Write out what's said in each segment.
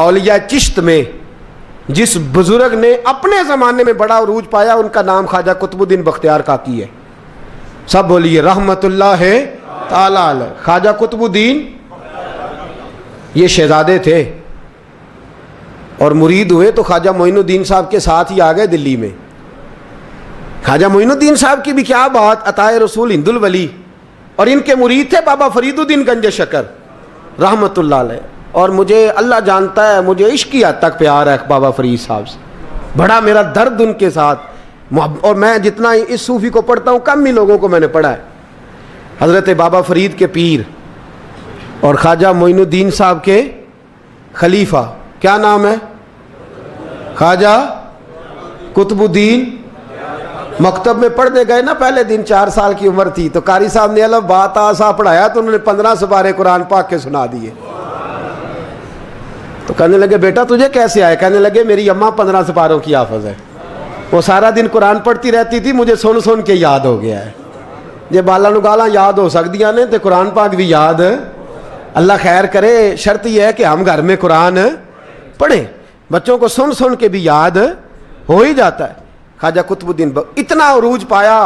اولیاء چشت میں جس بزرگ نے اپنے زمانے میں بڑا عروج پایا ان کا نام خواجہ قطب الدین بختیار کاکی ہے. سب بولیے رحمت اللہ تعالی علیہ. خواجہ قطب الدین یہ شہزادے تھے اور مرید ہوئے تو خواجہ معین الدین صاحب کے ساتھ ہی آ گئے دلی میں. خواجہ معین الدین صاحب کی بھی کیا بات، عطائے رسول ہند الولی، اور ان کے مرید تھے بابا فرید الدین گنج شکر رحمت اللہ علیہ. اور مجھے اللہ جانتا ہے مجھے عشق کی حد تک پیار ہے بابا فرید صاحب سے، بڑا میرا درد ان کے ساتھ. اور میں جتنا اس صوفی کو پڑھتا ہوں کم ہی لوگوں کو میں نے پڑھا ہے. حضرت بابا فرید کے پیر اور خواجہ معین الدین صاحب کے خلیفہ کیا نام ہے؟ خواجہ قطب الدین. مکتب میں پڑھنے گئے نا پہلے دن، 4 سال کی عمر تھی تو قاری صاحب نے الف با تا سا پڑھایا تو انہوں نے 15 سپارے قرآن پاک کے سنا دیے. تو کہنے لگے بیٹا تجھے کیسے آئے؟ کہنے لگے میری اماں 15 سپاروں کی حافظ ہے، وہ سارا دن قرآن پڑھتی رہتی تھی، مجھے سن کے یاد ہو گیا ہے. یہ بالا نو گالاں یاد ہو سکدیاں نے تے قرآن پاک بھی یاد. اللہ خیر کرے، شرط یہ ہے کہ ہم گھر میں قرآن پڑھیں، بچوں کو سن کے بھی یاد ہو ہی جاتا ہے. خواجہ قطب الدین اتنا عروج پایا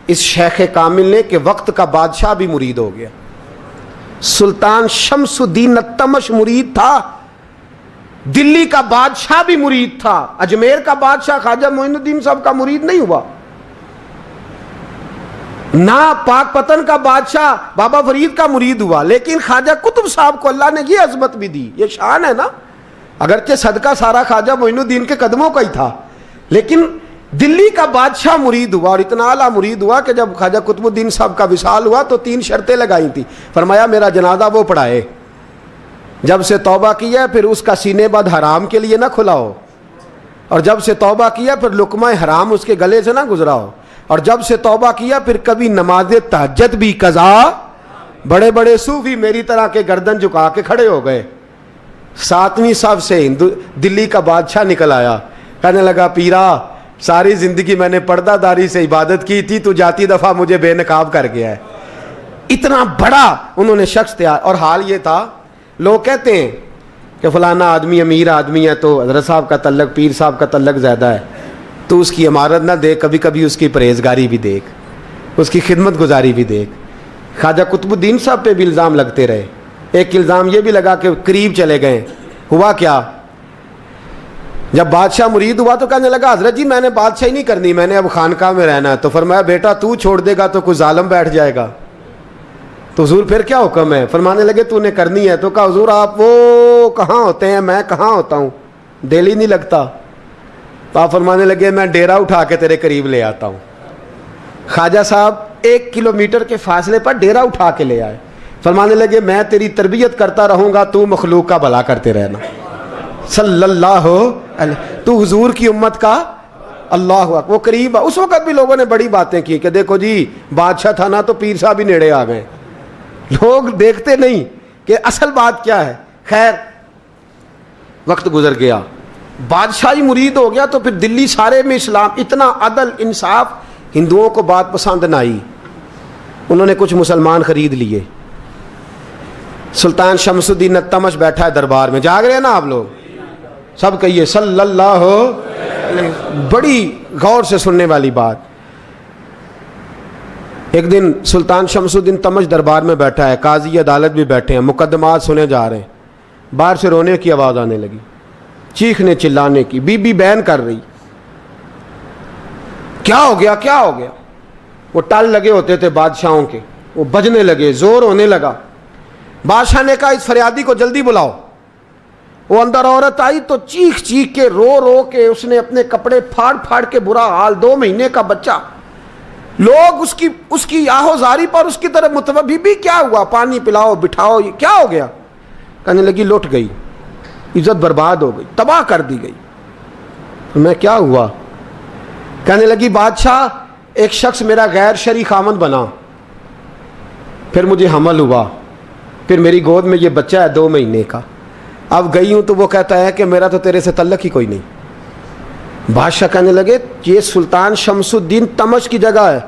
اس شیخ کامل نے کہ وقت کا بادشاہ بھی مرید ہو گیا. سلطان شمس الدین التمش مرید تھا، دلی کا بادشاہ بھی مرید تھا. اجمیر کا بادشاہ خواجہ معین الدین صاحب کا مرید نہیں ہوا، نہ پاک پتن کا بادشاہ بابا فرید کا مرید ہوا. لیکن خواجہ قطب صاحب کو اللہ نے یہ عظمت بھی دی، یہ شان ہے نا. اگرچہ صدقہ سارا خواجہ معین الدین کے قدموں کا ہی تھا، لیکن دلی کا بادشاہ مرید ہوا، اور اتنا اعلیٰ مرید ہوا کہ جب خواجہ قطب الدین صاحب کا وصال ہوا تو 3 شرطیں لگائی تھیں. فرمایا میرا جنازہ وہ پڑھائے، جب سے توبہ کیا پھر اس کا سینے بد حرام کے لیے نہ کھلا ہو، اور جب سے توبہ کیا پھر لقمہ حرام اس کے گلے سے نہ گزرا ہو، اور جب سے توبہ کیا پھر کبھی نماز تہجد بھی قضا. بڑے بڑے صوفی میری طرح کے گردن جھکا کے کھڑے ہو گئے. 7ویں صف سے دلی کا بادشاہ نکل آیا، کہنے لگا پیرا ساری زندگی میں نے پردہ داری سے عبادت کی تھی، تو جاتی دفعہ مجھے بے نقاب کر گیا ہے. اتنا بڑا انہوں نے شخص تیار. اور حال یہ تھا، لوگ کہتے ہیں کہ فلانا آدمی امیر آدمی ہے تو حضرت صاحب کا تعلق پیر صاحب کا تعلق زیادہ ہے، تو اس کی عمارت نہ دیکھ، کبھی کبھی اس کی پرہیزگاری بھی دیکھ، اس کی خدمت گزاری بھی دیکھ. خواجہ قطب الدین صاحب پہ بھی الزام لگتے رہے. ایک الزام یہ بھی لگا کہ قریب چلے گئے. ہوا کیا، جب بادشاہ مرید ہوا تو کہنے لگا حضرت جی میں نے بادشاہی نہیں کرنی، میں نے اب خانقاہ میں رہنا ہے. تو فرمایا بیٹا تو چھوڑ دے گا تو کوئی ظالم بیٹھ جائے گا. تو حضور پھر کیا حکم ہے؟ فرمانے لگے تو نے کرنی ہے. تو کہا حضور آپ وہ کہاں ہوتے ہیں، میں کہاں ہوتا ہوں، دل ہی نہیں لگتا. تو آپ فرمانے لگے میں ڈیرا اٹھا کے تیرے قریب لے آتا ہوں. خواجہ صاحب 1 کلومیٹر کے فاصلے پر ڈیرا اٹھا کے لے آئے. فرمانے لگے میں تیری تربیت کرتا رہوں گا، تو مخلوق کا بھلا کرتے رہنا. صلی اللہ علیہ، تو حضور کی امت کا اللہ اکبر. وہ قریب، اس وقت بھی لوگوں نے بڑی باتیں کی کہ دیکھو جی بادشاہ تھا نا تو پیر صاحب ہی نیڑے آ گئے. لوگ دیکھتے نہیں کہ اصل بات کیا ہے. خیر وقت گزر گیا، بادشاہی مرید ہو گیا تو پھر دلی سارے میں اسلام، اتنا عدل انصاف، ہندوؤں کو بات پسند نہ آئی. انہوں نے کچھ مسلمان خرید لیے. سلطان شمس الدین التمش بیٹھا ہے دربار میں، جاگ رہے ہیں نا آپ لوگ سب، کہیے صلی اللہ علیہ. بڑی غور سے سننے والی بات. ایک دن سلطان شمس الدین تمش دربار میں بیٹھا ہے، قاضی عدالت بھی بیٹھے ہیں، مقدمات سنے جا رہے ہیں. باہر سے رونے کی آواز آنے لگی، چیخنے چلانے کی. بی بی بیان کر رہی، کیا ہو گیا کیا ہو گیا. وہ ٹال لگے ہوتے تھے بادشاہوں کے، وہ بجنے لگے، زور ہونے لگا. بادشاہ نے کہا اس فریادی کو جلدی بلاؤ. وہ اندر عورت آئی تو چیخ چیخ کے رو کے اس نے اپنے کپڑے پھاڑ کے، برا حال، 2 مہینے کا بچہ. لوگ اس کی آہو زاری پر اس کی طرف متوجہ. بی بی کیا ہوا، پانی پلاؤ بٹھاؤ، یہ کیا ہو گیا. کہنے لگی لٹ گئی، عزت برباد ہو گئی، تباہ کر دی گئی. میں کیا ہوا؟ کہنے لگی بادشاہ ایک شخص میرا غیر شرعی خامند بنا، پھر مجھے حمل ہوا، پھر میری گود میں یہ بچہ ہے 2 مہینے کا. اب گئی ہوں تو وہ کہتا ہے کہ میرا تو تیرے سے تعلق ہی کوئی نہیں. بادشاہ کہنے لگے یہ سلطان شمس الدین تمش کی جگہ ہے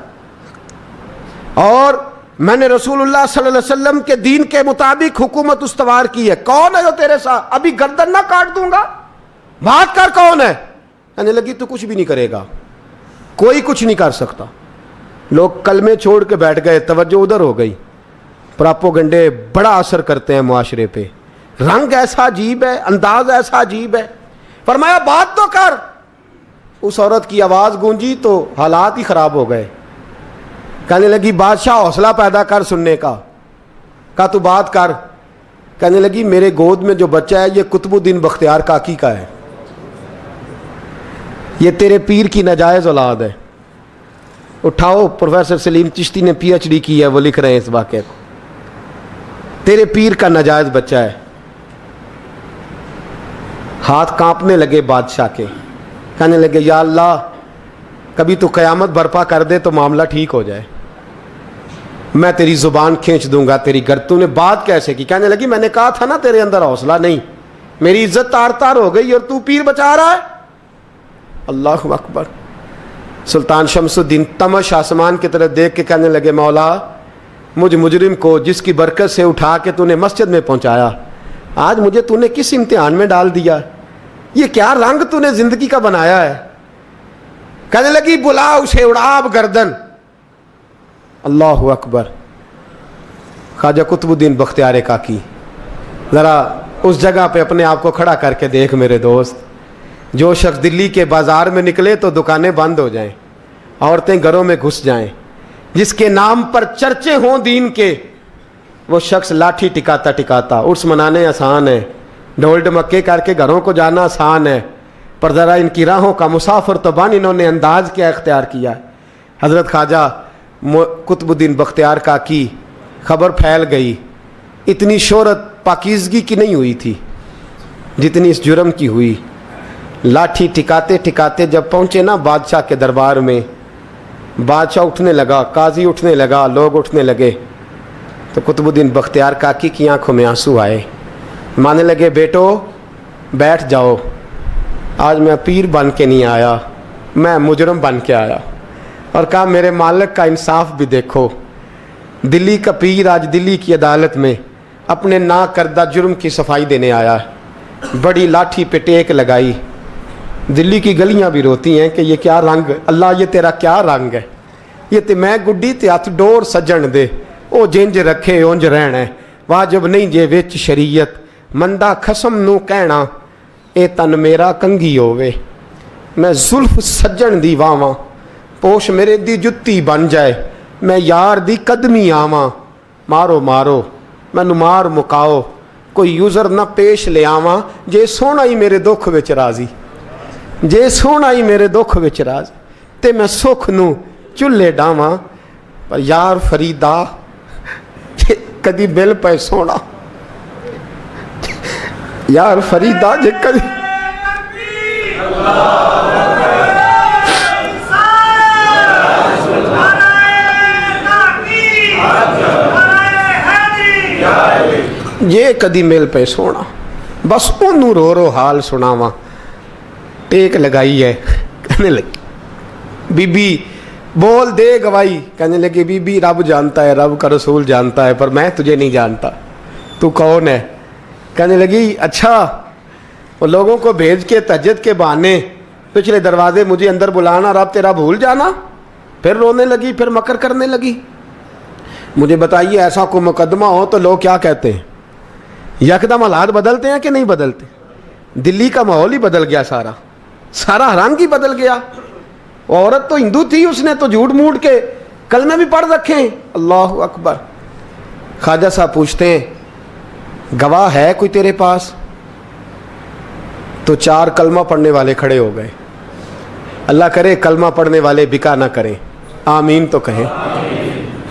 اور میں نے رسول اللہ صلی اللہ علیہ وسلم کے دین کے مطابق حکومت استوار کی ہے. کون ہے جو تیرے ساتھ؟ ابھی گردن نہ کاٹ دوں گا, بات کر کون ہے. کہنے لگی تو کچھ بھی نہیں کرے گا, کوئی کچھ نہیں کر سکتا. لوگ کلمے چھوڑ کے بیٹھ گئے, توجہ ادھر ہو گئی. پراپوگنڈے بڑا اثر کرتے ہیں معاشرے پہ. رنگ ایسا عجیب ہے, انداز ایسا عجیب ہے. فرمایا بات تو کر. اس عورت کی آواز گونجی تو حالات ہی خراب ہو گئے. کہنے لگی بادشاہ حوصلہ پیدا کر سننے کا. کہا تو بات کر. کہنے لگی میرے گود میں جو بچہ ہے یہ قطب الدین بختیار کاکی کا ہے, یہ تیرے پیر کی ناجائز اولاد ہے. اٹھاؤ, پروفیسر سلیم چشتی نے پی ایچ ڈی کی ہے, وہ لکھ رہے ہیں اس واقعے کو. تیرے پیر کا ناجائز بچہ ہے. ہاتھ کانپنے لگے بادشاہ کے. کہنے لگے یا اللہ کبھی تو قیامت برپا کر دے تو معاملہ ٹھیک ہو جائے, میں تیری زبان کھینچ دوں گا تیری گر. تو نے بات کیسے کی؟ کہنے لگی میں نے کہا تھا نا تیرے اندر حوصلہ نہیں, میری عزت تار تار ہو گئی اور تو پیر بچا رہا ہے. اللہ اکبر. سلطان شمس الدین تمش آسمان کی طرف دیکھ کے کہنے لگے مولا مجھ مجرم کو جس کی برکت سے اٹھا کے تو نے مسجد میں پہنچایا, آج مجھے تو نے کس امتحان میں ڈال دیا؟ یہ کیا رنگ تو نے زندگی کا بنایا ہے. کہنے لگی بلا اسے, اڑا اب گردن. اللہ اکبر. خواجہ قطب الدین بختیار کاکی, ذرا اس جگہ پہ اپنے آپ کو کھڑا کر کے دیکھ میرے دوست. جو شخص دلی کے بازار میں نکلے تو دکانیں بند ہو جائیں, عورتیں گھروں میں گھس جائیں, جس کے نام پر چرچے ہوں دین کے, وہ شخص لاٹھی ٹکاتا ٹکاتا. عرس منانے آسان ہے, ڈھول ڈمکے کر کے گھروں کو جانا آسان ہے, پر ذرا ان کی راہوں کا مسافر تو بن انہوں نے انداز کیا اختیار کیا. حضرت خواجہ قطب الدین بختیار کاکی, خبر پھیل گئی. اتنی شہرت پاکیزگی کی نہیں ہوئی تھی جتنی اس جرم کی ہوئی. لاٹھی ٹکاتے ٹکاتے جب پہنچے نا بادشاہ کے دربار میں, بادشاہ اٹھنے لگا, قاضی اٹھنے لگا, لوگ اٹھنے لگے, تو قطب الدین بختیار کاکی کی آنکھوں میں آنسو آئے. مانے لگے بیٹو بیٹھ جاؤ, آج میں پیر بن کے نہیں آیا, میں مجرم بن کے آیا. اور کہا میرے مالک کا انصاف بھی دیکھو. دلی کا پیر آج دلی کی عدالت میں اپنے نا کردہ جرم کی صفائی دینے آیا. بڑی لاٹھی پہ ٹیک لگائی. دلی کی گلیاں بھی روتی ہیں کہ یہ کیا رنگ, اللہ یہ تیرا کیا رنگ ہے. یہ تے میں گڈی تے ہاتھ ڈور سجن دے, او جنج رکھے اونج رہنا ہے, واجب نہیں جے وچ شریعت, مندہ خسم نو کہنا اے تن میرا کنگھی ہووے. میں زلف سجن دی واواں, پوش میرے دی جتی بن جائے, میں یار دی قدمی آواں. مارو مارو مینوں مار مکاؤ, کوئی یوزر نہ پیش لے آواں, جے سونا ہی میرے دکھ وچ راضی, جے سونا ہی میرے دکھ وچ راضی, تے میں سکھ نو چلے ڈاواں. پر یار فریدا جے کدی مل پے سونا, یار فریدا جے کدی یہ کدی مل پہ سونا, بس انہوں رو رو حال سناواں. ٹیک لگائی ہے. کہنے لگی بی بی بول دے گواہی. کہنے لگی بی بی رب جانتا ہے, رب کا رسول جانتا ہے, پر میں تجھے نہیں جانتا, تو کون ہے؟ کہنے لگی اچھا وہ لوگوں کو بھیج کے تہجد کے بہانے پچھلے دروازے مجھے اندر بلانا, رب تیرا بھول جانا. پھر رونے لگی, پھر مکر کرنے لگی. مجھے بتائیے ایسا کوئی مقدمہ ہو تو لوگ کیا کہتے ہیں؟ یکدم حالات بدلتے ہیں کہ نہیں بدلتے؟ دلی کا ماحول ہی بدل گیا, سارا رنگ ہی بدل گیا. وہ عورت تو ہندو تھی, اس نے تو جھوٹ موٹ کے کلمے بھی پڑھ رکھے ہیں. اللہ اکبر. خواجہ صاحب پوچھتے ہیں گواہ ہے کوئی تیرے پاس؟ تو 4 کلمہ پڑھنے والے کھڑے ہو گئے. اللہ کرے کلمہ پڑھنے والے بکا نہ کریں, آمین تو کہیں.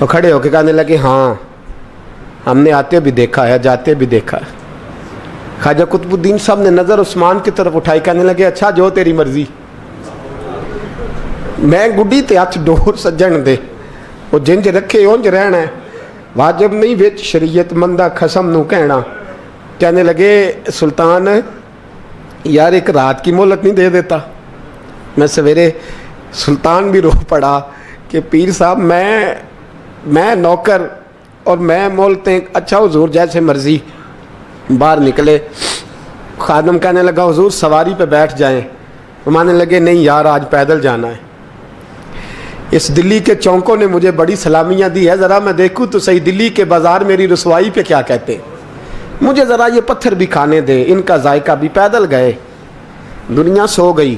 وہ کھڑے ہو کے کہنے لگے ہاں ہم نے آتے بھی دیکھا ہے, جاتے بھی دیکھا ہے. خواجہ قطب الدین صاحب نے نظر عثمان کی طرف اٹھائی, کہنے لگے اچھا جو تیری مرضی, میں گڈی تے ہاتھ ڈور سجن دے, وہ جنج رکھے اونج رہنا ہے, واجب نہیں وچ شریعت, مندہ خسم نو کہنا. کہنے لگے سلطان یار ایک رات کی مہلت نہیں دے دیتا؟ میں سویرے سلطان بھی رو پڑا کہ پیر صاحب میں نوکر اور میں بولتے ہیں اچھا حضور جیسے مرضی. باہر نکلے, خادم کہنے لگا حضور سواری پہ بیٹھ جائیں. وہ ماننے لگے نہیں یار آج پیدل جانا ہے. اس دلی کے چونکوں نے مجھے بڑی سلامیاں دی ہے, ذرا میں دیکھوں تو صحیح دلی کے بازار میری رسوائی پہ کیا کہتے ہیں. مجھے ذرا یہ پتھر بھی کھانے دے, ان کا ذائقہ بھی. پیدل گئے, دنیا سو گئی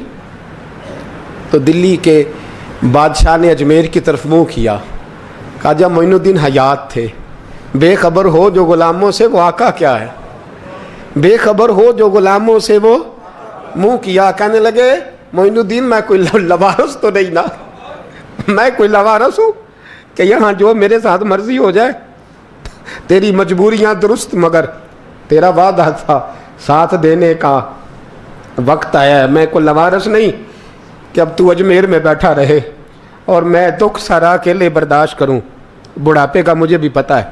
تو دلی کے بادشاہ نے اجمیر کی طرف منہ کیا. خواجہ معین الدین حیات تھے. بے خبر ہو جو غلاموں سے وہ آقا کیا ہے, بے خبر ہو جو غلاموں سے وہ منہ کیا. کہنے لگے معین الدین میں کوئی لوارث تو نہیں نا, میں کوئی لوارث ہوں کہ یہاں جو میرے ساتھ مرضی ہو جائے. تیری مجبوریاں درست مگر تیرا وعدہ تھا ساتھ دینے کا وقت آیا ہے. میں کوئی لوارث نہیں کہ اب تو اجمیر میں بیٹھا رہے اور میں دکھ سارا اکیلے برداشت کروں. بڑھاپے کا مجھے بھی پتہ ہے,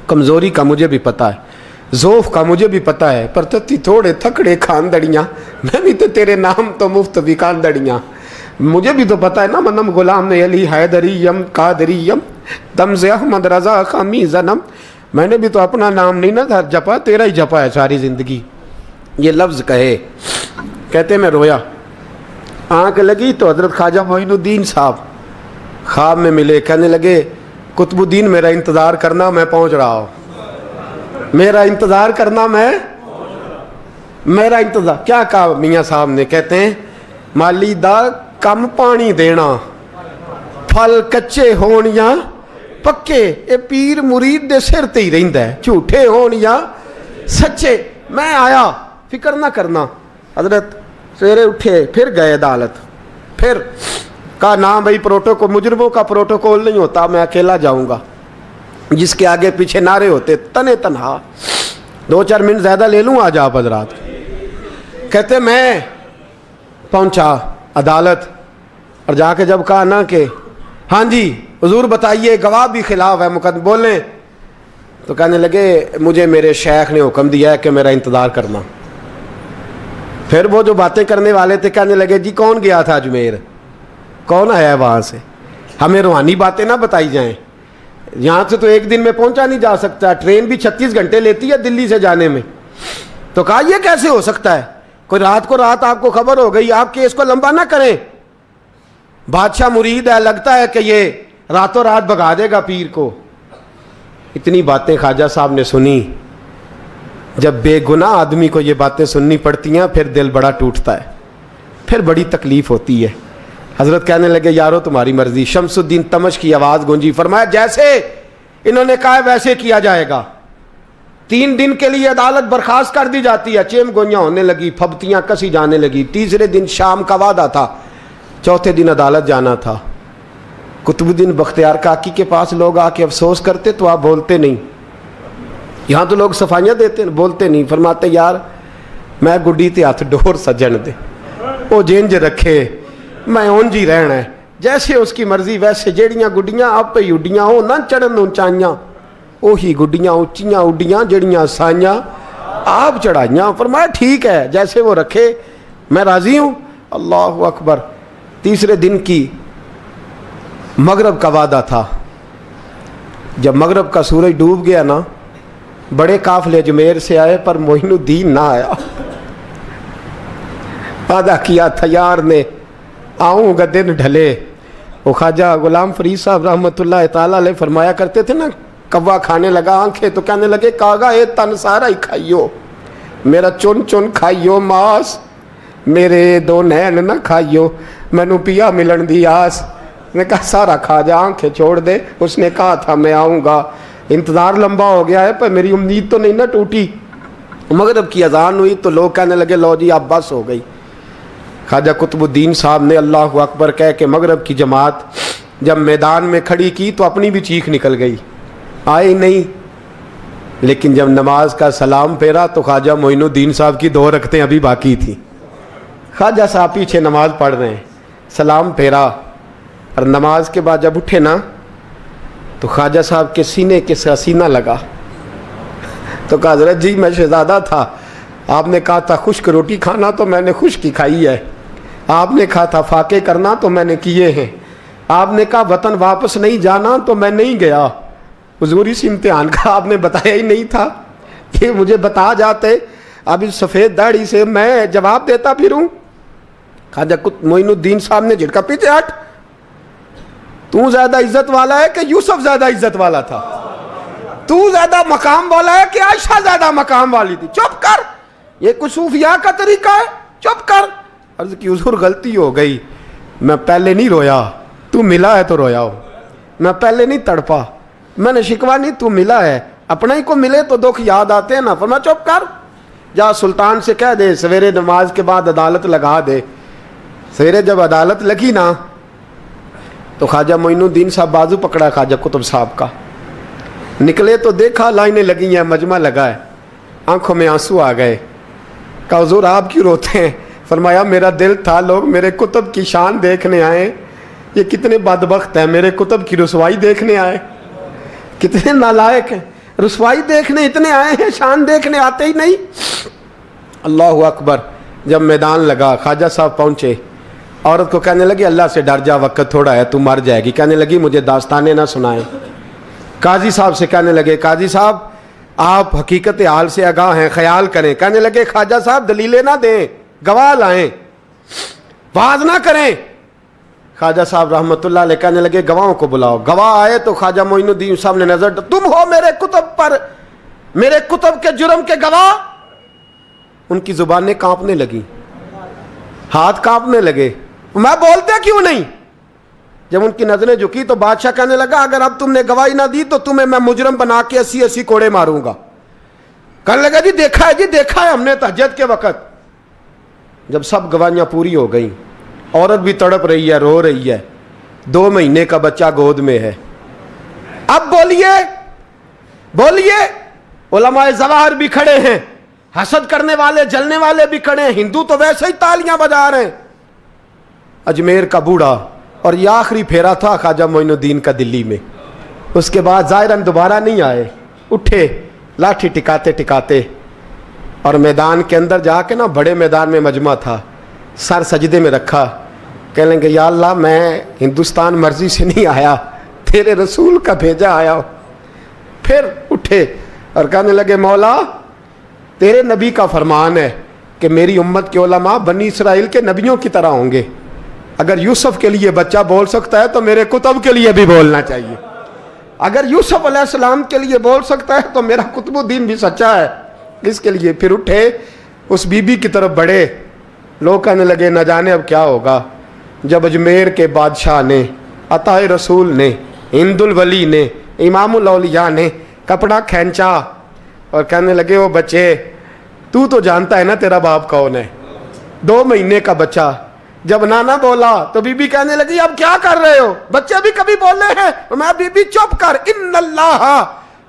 کمزوری کا مجھے بھی پتہ ہے, ذوف کا مجھے بھی پتہ ہے, پر تتی تھوڑے تھکڑے خاندڑیاں, میں بھی تو تیرے نام تو مفت بھی خاندڑیاں. مجھے بھی تو پتہ ہے نا منم غلام علی حیدریم قادریم تمز احمد رضا خامی زنم. میں نے بھی تو اپنا نام نہیں نا جپا, تیرا ہی جپا ہے ساری زندگی. یہ لفظ کہے, کہتے میں رویا. آنکھ لگی تو حضرت خواجہ معین الدین صاحب خواب میں ملے. کہنے لگے قطب الدین میرا انتظار کرنا, میں پہنچ رہا ہوں. میرا انتظار کرنا, میرا انتظار. کیا کہا میاں صاحب نے؟ کہتے ہیں مالی دا کم پانی دینا, پھل کچے ہون یا پکے, اے پیر مرید دے سر تے ہی رہندا ہے, جھوٹے ہون یا سچے. میں آیا, فکر نہ کرنا. حضرت سویرے اٹھے, پھر گئے عدالت. پھر کہا نام بھائی پروٹوکول, مجرموں کا پروٹوکول نہیں ہوتا, میں اکیلا جاؤں گا. جس کے آگے پیچھے نعرے ہوتے تنے تنہا. 2-4 منٹ زیادہ لے لوں آج آپ حضرات. کہتے میں پہنچا عدالت اور جا کے جب کہا نا کہ ہاں جی حضور بتائیے, گواہ بھی خلاف ہے, مقدم بولیں. تو کہنے لگے مجھے میرے شیخ نے حکم دیا ہے کہ میرا انتظار کرنا. پھر وہ جو باتیں کرنے والے تھے کہنے لگے جی کون گیا تھا اجمیر, کون آیا ہے وہاں سے, ہمیں روحانی باتیں نہ بتائی جائیں. یہاں سے تو ایک دن میں پہنچا نہیں جا سکتا, ٹرین بھی 36 گھنٹے لیتی ہے دلی سے جانے میں. تو کہا یہ کیسے ہو سکتا ہے, کوئی رات کو رات آپ کو خبر ہو گئی, آپ کیس کو لمبا نہ کریں. بادشاہ مرید ہے, لگتا ہے کہ یہ راتوں رات بھگا دے گا پیر کو. اتنی باتیں خواجہ صاحب نے سنی. جب بے گناہ آدمی کو یہ باتیں سننی پڑتی ہیں پھر دل بڑا ٹوٹتا ہے, پھر بڑی تکلیف ہوتی ہے. حضرت کہنے لگے یارو تمہاری مرضی. شمس الدین تمش کی آواز گونجی. فرمایا جیسے انہوں نے کہا ویسے کیا جائے گا. 3 دن کے لیے عدالت برخاست کر دی جاتی ہے. چیم گوئیاں ہونے لگی, پھبتیاں کسی جانے لگی. تیسرے دن شام کا وعدہ تھا, چوتھے دن عدالت جانا تھا. قطب الدین بختیار کاکی کے پاس لوگ آ کے افسوس کرتے تو آپ بولتے نہیں. یہاں تو لوگ صفائیاں دیتے ہیں, بولتے نہیں. فرماتے یار میں گڈی تے ہاتھ ڈور سجن دے, وہ جینج رکھے, میں اونج ہی رہنا ہے, جیسے اس کی مرضی ویسے. جیڑیاں گڈیاں آپ پہ اڈیاں ہو نہ چڑھن اونچائیاں, وہی گڈیاں اونچیاں اڈیاں جیڑیاں سائیاں آپ چڑھائیاں. فرمایا ٹھیک ہے جیسے وہ رکھے, میں راضی ہوں. اللہ اکبر. تیسرے دن کی مغرب کا وعدہ تھا. جب مغرب کا سورج ڈوب گیا نا, بڑے قافلے اجمیر سے آئے پر معین الدین نہ آیا. وعدہ کیا تھا یار نے, آؤں گا دن ڈھلے. وہ خواجہ غلام فرید صاحب رحمۃ اللہ تعالیٰ علیہ فرمایا کرتے تھے نا, کوا کھانے لگا آنکھیں تو کہنے لگے کاغا اے تن سارا ہی کھائیو, میرا چن چن کھائیو ماس, میرے 2 نین نہ کھائیو, مینو پیا ملن دی آس. نے کہا سارا کھا جا, آنکھیں چھوڑ دے. اس نے کہا تھا میں آؤں گا, انتظار لمبا ہو گیا ہے پر میری امید تو نہیں نہ ٹوٹی. مغرب کی اذان ہوئی تو لوگ کہنے لگے لو جی اب بس ہو گئی. خواجہ قطب الدین صاحب نے اللہ اکبر کہہ کے مغرب کی جماعت جب میدان میں کھڑی کی تو اپنی بھی چیخ نکل گئی, آئے نہیں. لیکن جب نماز کا سلام پھیرا تو خواجہ معین الدین صاحب کی 2 رکعتیں ابھی باقی تھیں. خواجہ صاحب پیچھے نماز پڑھ رہے ہیں, سلام پھیرا اور نماز کے بعد جب اٹھے نا تو خواجہ صاحب کے سینے کے سینہ لگا. تو کہا حضرت جی میں شہزادہ تھا, آپ نے کہا تھا خشک روٹی کھانا تو میں نے خشک کی کھائی ہے, آپ نے کہا تھا فاقے کرنا تو میں نے کیے ہیں, آپ نے کہا وطن واپس نہیں جانا تو میں نہیں گیا, حضور اس امتحان کا آپ نے بتایا ہی نہیں تھا، یہ مجھے بتا جاتے، اب اس سفید داڑھی سے میں جواب دیتا پھروں۔ خواجہ معین الدین صاحب نے جھٹکا، پیچھے ہٹ، تو زیادہ عزت والا ہے کہ یوسف زیادہ عزت والا تھا؟ تو زیادہ مقام والا ہے کہ عائشہ زیادہ مقام والی تھی؟ چپ کر، یہ کوئی صوفیاء کا طریقہ ہے؟ چپ کر۔ عرض کی حضور غلطی ہو گئی، میں پہلے نہیں رویا، تو ملا ہے تو رویا ہو، میں پہلے نہیں تڑپا، میں نے شکوا نہیں، تو ملا ہے، اپنا ہی کو ملے تو دکھ یاد آتے ہیں نا۔ فرمایا چپ کر، جا سلطان سے کہہ دے سویرے نماز کے بعد عدالت لگا دے۔ سویرے جب عدالت لگی نا تو خواجہ معین الدین صاحب بازو پکڑا خواجہ قطب صاحب کا، نکلے تو دیکھا لائنیں لگی ہیں، مجمع لگا ہے، آنکھوں میں آنسو آ گئے۔ کہا حضور آپ کیوں روتے ہیں؟ فرمایا میرا دل تھا لوگ میرے کتب کی شان دیکھنے آئے، یہ کتنے بدبخت ہیں، میرے کتب کی رسوائی دیکھنے آئے، کتنے نالائق ہیں، رسوائی دیکھنے اتنے آئے ہیں، شان دیکھنے آتے ہی نہیں۔ اللہ اکبر۔ جب میدان لگا خواجہ صاحب پہنچے، عورت کو کہنے لگی اللہ سے ڈر جا، وقت تھوڑا ہے، تو مر جائے گی۔ کہنے لگی مجھے داستانیں نہ سنائیں۔ قاضی صاحب سے کہنے لگے قاضی صاحب آپ حقیقت حال سے آگاہ ہیں، خیال کریں۔ کہنے لگے خواجہ صاحب دلیلیں نہ دیں، گواہ لائیں، واز نہ کریں۔ خواجہ صاحب رحمت اللہ علیہ کہنے لگے گواہوں کو بلاؤ۔ گواہ آئے تو خواجہ معین الدین صاحب نے نظر، تم ہو میرے کتب پر، میرے کتب کے جرم کے گواہ؟ ان کی زبانیں کانپنے لگیں، ہاتھ کانپنے لگے، میں بولتے کیوں نہیں؟ جب ان کی نظریں جھکی تو بادشاہ کہنے لگا اگر اب تم نے گواہی نہ دی تو تمہیں میں مجرم بنا کے 80 کوڑے ماروں گا۔ کہنے لگا جی دیکھا ہے ہم نے تہجد کے وقت۔ جب سب گواہیاں پوری ہو گئیں، عورت بھی تڑپ رہی ہے، رو رہی ہے، 2 مہینے کا بچہ گود میں ہے۔ اب بولیے، علماء ظواہر بھی کھڑے ہیں، حسد کرنے والے جلنے والے بھی کھڑے ہیں، ہندو تو ویسے ہی تالیاں بجا رہے ہیں۔ اجمیر کا بوڑھا، اور یہ آخری پھیرا تھا خواجہ معین الدین کا دلی میں، اس کے بعد ظاہراً دوبارہ نہیں آئے، اٹھے لاٹھی ٹکاتے ٹکاتے اور میدان کے اندر جا کے نا، بڑے میدان میں مجمع تھا، سر سجدے میں رکھا، کہنے لگے یا اللہ میں ہندوستان مرضی سے نہیں آیا، تیرے رسول کا بھیجا آیا ہوں۔ پھر اٹھے اور کہنے لگے مولا تیرے نبی کا فرمان ہے کہ میری امت کے علماء بنی اسرائیل کے نبیوں کی طرح ہوں گے، اگر یوسف کے لیے بچہ بول سکتا ہے تو میرے کتب کے لیے بھی بولنا چاہیے، اگر یوسف علیہ السلام کے لیے بول سکتا ہے تو میرا قطب الدین بھی سچا ہے، اس کے لیے۔ پھر اٹھے اس بی بی کی طرف بڑھے، لوگ کہنے لگے نہ جانے اب کیا ہوگا۔ جب اجمیر کے بادشاہ نے، عطا رسول نے، ہند الولی نے، امام الاولیاء نے کپڑا کھینچا اور کہنے لگے او بچے تو جانتا ہے نا تیرا باپ کون ہے، 2 مہینے کا بچہ۔ جب نانا بولا تو بی بی کہنے لگی اب کیا کر رہے ہو، بچے بھی کبھی بولے ہیں؟ میں بی بی چپ کر، ان اللہ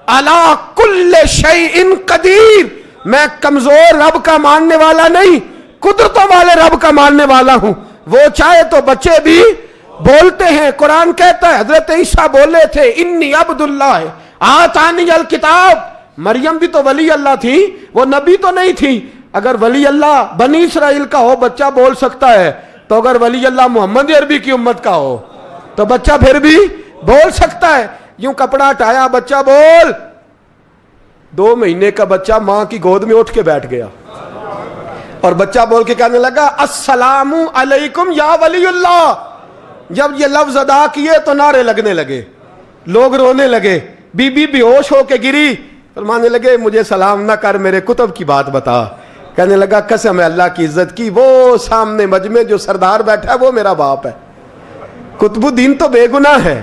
علی کل شیء قدیر، میں کمزور رب کا ماننے والا نہیں، قدرتوں والے رب کا ماننے والا ہوں، وہ چاہے تو بچے بھی بولتے ہیں۔ قرآن کہتا ہے حضرت عیسیٰ بولے تھے انی عبد اللہ آتانی الکتاب، مریم بھی تو ولی اللہ تھی، وہ نبی تو نہیں تھی۔ اگر ولی اللہ بنی اسرائیل کا ہو بچہ بول سکتا ہے، تو اگر ولی اللہ محمد عربی کی امت کا ہو تو بچہ پھر بھی بول سکتا ہے۔ یوں کپڑا ہٹایا، بچہ بول، 2 مہینے کا بچہ ماں کی گود میں اٹھ کے بیٹھ گیا اور بچہ بول کے کہنے لگا السلام علیکم یا ولی اللہ۔ جب یہ لفظ ادا کیے تو نعرے لگنے لگے، لوگ رونے لگے، بی بی بے ہوش ہو کے گری، فرمانے لگے مجھے سلام نہ کر، میرے کتب کی بات بتا۔ کہنے لگا قسم ہے اللہ کی عزت کی، وہ سامنے مجمع جو سردار بیٹھا ہے وہ میرا باپ ہے، قطب الدین تو بے گناہ ہے،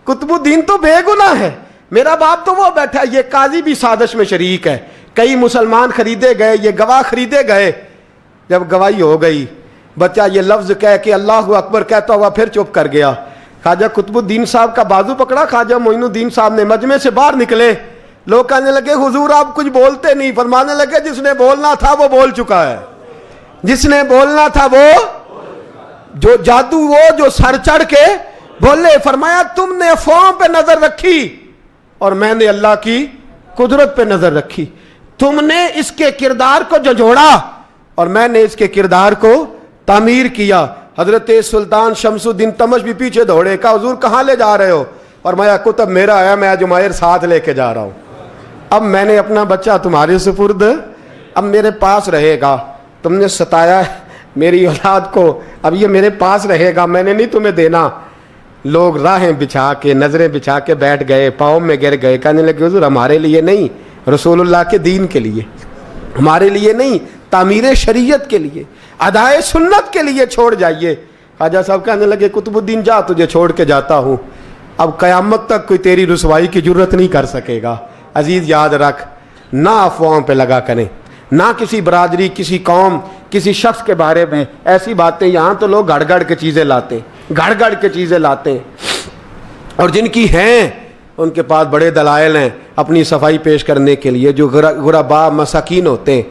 قطب الدین تو بے گناہ ہے، میرا باپ تو وہ بیٹھا ہے۔ یہ قاضی بھی سازش میں شریک ہے، کئی مسلمان خریدے گئے، یہ گواہ خریدے گئے۔ جب گواہی ہو گئی، بچہ یہ لفظ کہہ کے اللہ اکبر کہتا ہوا پھر چپ کر گیا۔ خواجہ قطب الدین صاحب کا بازو پکڑا، خواجہ معین الدین صاحب نے مجمع سے باہر نکلے، لوگ کہنے لگے حضور آپ کچھ بولتے نہیں، فرمانے لگے جس نے بولنا تھا وہ بول چکا ہے، جس نے بولنا تھا وہ جو جادو، وہ جو سر چڑھ کے بولے۔ فرمایا تم نے افواہوں پہ نظر رکھی اور میں نے اللہ کی قدرت پہ نظر رکھی، تم نے اس کے کردار کو جھنجھوڑا اور میں نے اس کے کردار کو تعمیر کیا۔ حضرت سلطان شمس الدین تمش بھی پیچھے دوڑے، کہا حضور کہاں لے جا رہے ہو؟ اور میں کتب میرا آیا، میں جمائر ساتھ لے کے جا رہا ہوں، اب میں نے اپنا بچہ تمہارے سپرد، اب میرے پاس رہے گا، تم نے ستایا ہے میری اولاد کو، اب یہ میرے پاس رہے گا، میں نے نہیں تمہیں دینا۔ لوگ راہیں بچھا کے، نظریں بچھا کے بیٹھ گئے، پاؤں میں گر گئے، کہنے لگے حضور ہمارے لیے نہیں، رسول اللہ کے دین کے لیے، ہمارے لیے نہیں، تعمیر شریعت کے لیے، ادائے سنت کے لیے چھوڑ جائیے۔ خواجہ صاحب کہنے لگے قطب الدین جا، تجھے چھوڑ کے جاتا ہوں، اب قیامت تک کوئی تیری رسوائی کی جرت نہیں کر سکے گا۔ عزیز یاد رکھ، نہ افواہوں پہ لگا کریں، نہ کسی برادری، کسی قوم، کسی شخص کے بارے میں ایسی باتیں، یہاں تو لوگ گڑ گڑ کے چیزیں لاتے ہیں، گڑ گڑ کے چیزیں لاتے ہیں، اور جن کی ہیں ان کے پاس بڑے دلائل ہیں اپنی صفائی پیش کرنے کے لیے، جو غربا مساکین ہوتے ہیں